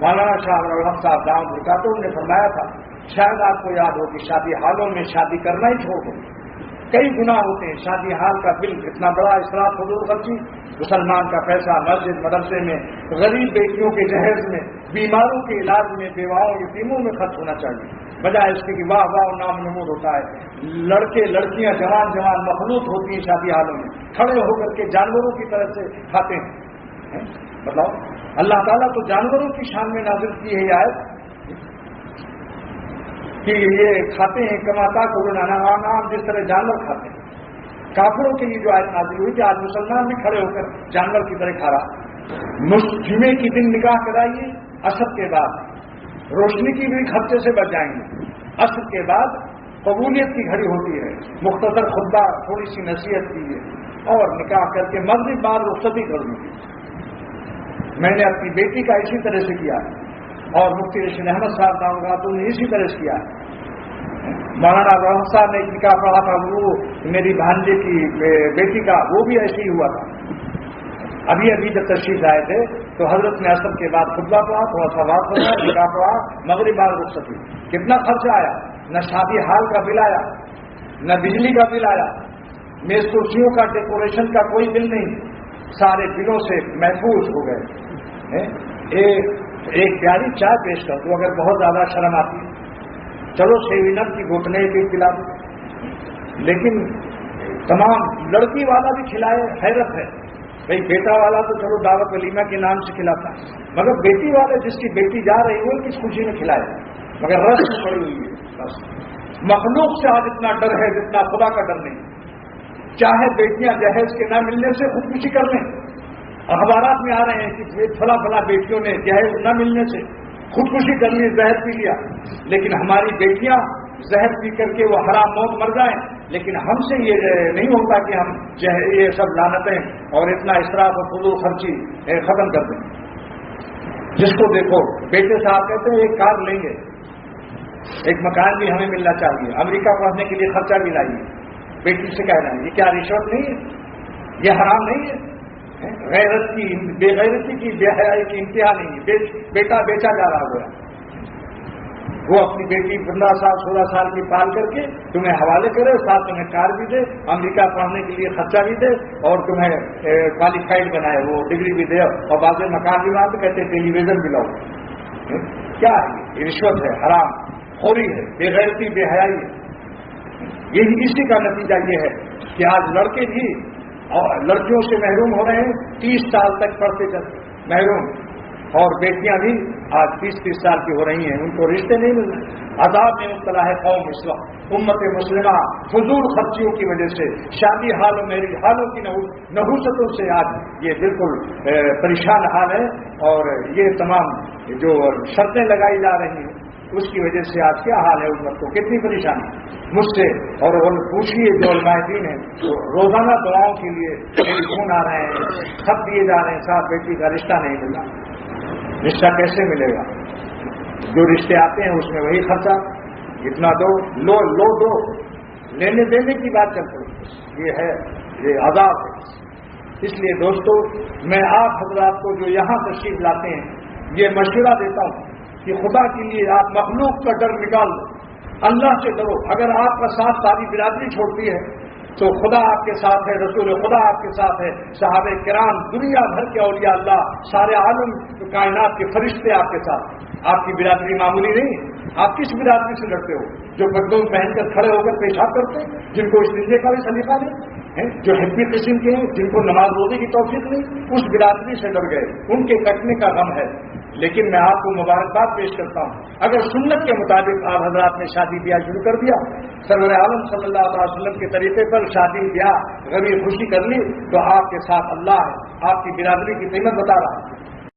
مولانا شاہ الحق صاحب دامت برکاتہ نے فرمایا تھا، شاید آپ کو یاد ہو کہ شادی حالوں میں شادی کرنا ہی چھوڑ دو، کئی گناہ ہوتے ہیں۔ شادی حال کا بل اتنا بڑا اسراف فضول خرچی، مسلمان کا پیسہ مسجد مدرسے میں، غریب بیٹیوں کے جہیز میں، بیماروں کے علاج میں، بیواؤں یتیموں میں خرچ ہونا چاہیے، بجائے اس کے کہ واہ واہ نام نمود ہوتا ہے۔ لڑکے لڑکیاں جوان جوان مخلوط ہوتی ہیں شادی حالوں میں، کھڑے ہو کر کے جانوروں کی طرح سے کھاتے ہیں۔ بتاؤ، اللہ تعالیٰ تو جانوروں کی شان میں نازل کی ہے آیت کہ یہ کھاتے ہیں کماتا کورونا نام، جس طرح جانور کھاتے ہیں۔ کافروں کے لیے جو آیت نازل ہوئی کہ آج مسلمان بھی کھڑے ہو کر جانور کی طرح کھا رہا۔ جمعے کی دن نکاح کرائیے، عصر کے بعد روشنی کی بھی خرچے سے بچ جائیں گے، عصر کے بعد قبولیت کی گھڑی ہوتی ہے، مختصر خطبہ تھوڑی سی نصیحت کیجیے اور نکاح کر کے مغرب بعد رخصتی کر دیجیے۔ میں نے اپنی بیٹی کا اسی طرح سے کیا اور مفتی رشید احمد صاحب خاتون نے اسی طرح سے کیا۔ مولانا ابراہیم صاحب نے نکاح پڑھا تھا، وہ میری بھانجے کی بیٹی کا، وہ بھی ایسے ہی ہوا تھا۔ ابھی جب تشریف آئے تھے تو حضرت نے عصر کے بعد خطبہ پڑھا، تھوڑا سا بات پڑھا، نکاح پڑھا، مغرب بعد رخصتی۔ کتنا خرچہ آیا؟ نہ شادی حال کا بل آیا، نہ بجلی کا بل آیا، میز کرسیوں کا ڈیکوریشن کا کوئی بل نہیں، سارے بلوں سے محفوظ ہو گئے۔ ایک پیاری چائے پیش کر دو اگر بہت زیادہ شرم آتی ہے، چلو سیوینر کی گھٹنے بھی کھلا دو، لیکن تمام لڑکی والا بھی کھلائے، حیرت ہے بھائی، بیٹا والا تو چلو دعوت ولیمہ کے نام سے کھلاتا ہے، مگر بیٹی والے جس کی بیٹی جا رہی وہ کس خوشی میں کھلائے، مگر رسم پڑی ہوئی ہے۔ بس مخلوق سے آج اتنا ڈر ہے جتنا خدا کا ڈر نہیں۔ چاہے بیٹیاں جہیز کے نہ ملنے سے خودکشی کر لیں، اخبارات میں آ رہے ہیں کہ فلاں فلاں بیٹیوں نے جہیز نہ ملنے سے خودکشی کر لی، زہر پی لیا، لیکن ہماری بیٹیاں زہر پی کر کے وہ حرام موت مر جائیں، لیکن ہم سے یہ نہیں ہوتا کہ ہم یہ سب لعنتیں اور اتنا اسراف اور فضول خرچی ختم کر دیں۔ جس کو دیکھو بیٹے صاحب کہتے ہیں ایک کار لیں گے، ایک مکان بھی ہمیں ملنا چاہیے، امریکہ پڑھنے کے لیے خرچہ بھی لائیے، بیٹی سے کہہ رہے ہیں یہ کیا رشوت نہیں ہے؟ یہ حرام نہیں ہے؟ غیرت کی، بے غیرتی کی، بے حیائی کی انتہا نہیں ہے۔ بیٹا بیچا جا رہا ہوا، وہ اپنی بیٹی 15 سال 16 سال کی پال کر کے تمہیں حوالے کرے، ساتھ تمہیں کار بھی دے، امریکہ پڑھنے کے لیے خرچہ بھی دے اور تمہیں کوالیفائڈ بنائے، وہ ڈگری بھی دے، اور بعض مکان بھی وہاں پہ کہتے ہیں ٹیلی ویژن بھی لاؤ۔ کیا ہے یہ؟ رشوت ہے، حرام خوری ہے، بے غیرتی، بے حیائی ہے۔ یہی اسی کا نتیجہ یہ ہے کہ آج لڑکے بھی اور لڑکیوں سے محروم ہو رہے ہیں، 30 سال تک پڑھتے چلتے محروم، اور بیٹیاں بھی آج 30 سال کی ہو رہی ہیں، ان کو رشتے نہیں مل رہے۔ عذاب میں مبتلا ہے قوم اس وقت، امت مسلمہ فضول خرچیوں کی وجہ سے، شادی حالوں میرج حالوں کی نحوستوں سے آج یہ بالکل پریشان حال ہے، اور یہ تمام جو شرطیں لگائی جا رہی ہیں اس کی وجہ سے آج کیا حال ہے امت کو، کتنی پریشانی مجھ سے اور پوچھیے جو علماء دین ہیں، تو روزانہ دعاؤں کے لیے فون آ رہے ہیں، خط دیے جا رہے ہیں، صاحب بیٹی کا رشتہ نہیں ملا، رشتہ کیسے ملے گا؟ جو رشتے آتے ہیں اس میں وہی خرچہ، اتنا دو، لو دو، لینے دینے کی بات چلتی ہے، یہ ہے، یہ عذاب ہے۔ اس لیے دوستو، میں آپ حضرات کو جو یہاں تشریف لاتے ہیں یہ مشورہ دیتا ہوں کہ خدا کے لیے آپ مخلوق کا ڈر نکال دو، اللہ سے ڈرو۔ اگر آپ کا ساتھ ساری برادری چھوڑتی ہے تو خدا آپ کے ساتھ ہے، رسول خدا آپ کے ساتھ ہے، صحابہ کرام، دنیا بھر کے اولیاء اللہ، سارے عالم کائنات کے فرشتے آپ کے ساتھ۔ آپ کی برادری معمولی نہیں، آپ کس برادری سے لڑتے ہو؟ جو گردوں پہن کر کھڑے ہو کر پیشاب کرتے ہیں، جن کو استنجے کا بھی سلیقہ نہیں، جو حبی قسم کے ہیں، جن کو نماز روزے کی توفیق نہیں، اس برادری سے ڈر گئے، ان کے کٹنے کا غم ہے۔ لیکن میں آپ کو مبارکباد پیش کرتا ہوں، اگر سنت کے مطابق آپ حضرات نے شادی بیاہ شروع کر دیا، سرور عالم صلی اللہ علیہ وسلم کے طریقے پر شادی بیاہ غمی خوشی کر لی، تو آپ کے ساتھ اللہ ہے، آپ کی برادری کی قیمت بتا رہا ہے۔